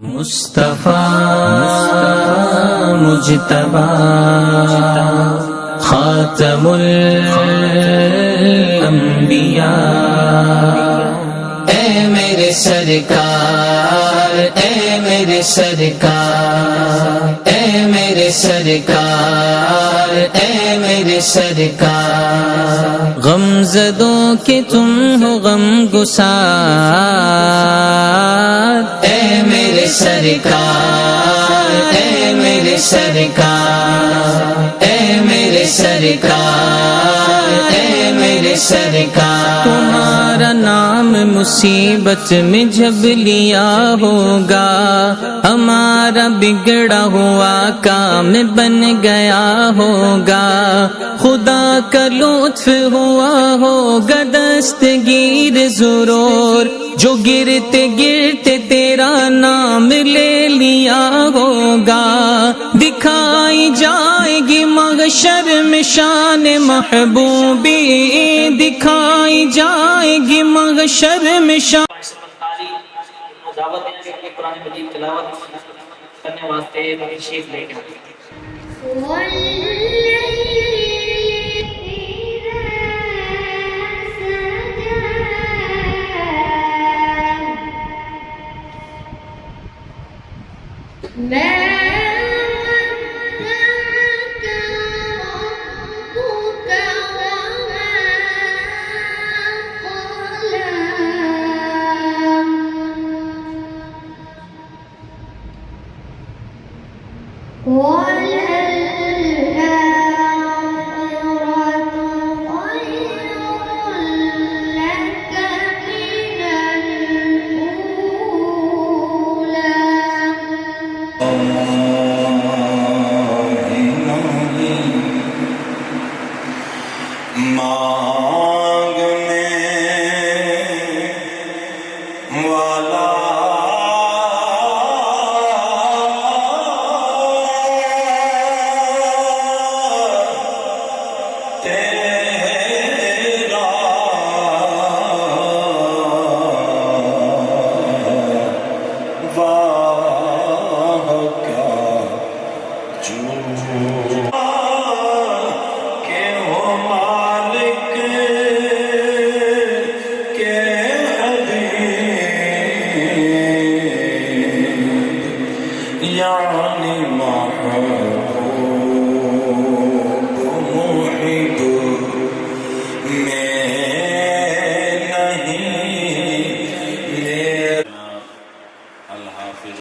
मुस्तफा मुजतबा खातमुल अंबिया, ए मेरे सरकार, ए मेरे सरकार, ए मेरे सरकार, ए मेरे सरकार। गमज़दों के तुम हो गम गुसार, ए मेरे सरकार, ए मेरे सरकार, ए मेरे सरकार, ए मेरे सरकार। तुम्हारा नाम मुसीबत में जब लिया होगा, हमारा बिगड़ा हुआ काम बन गया होगा। खुदा का लुत्फ हुआ होगा दस्तगीर ज़रूर, जो गिरते गिरते तेरा नाम ले लिया होगा। दिखाई जाएगी महशर में शान महबूबी, दिखाई जाएगी महशर में शान। दावत देने के कुरान मजीद तिलावत करने वास्ते तशरीफ लेके यानी महबूब मुहिब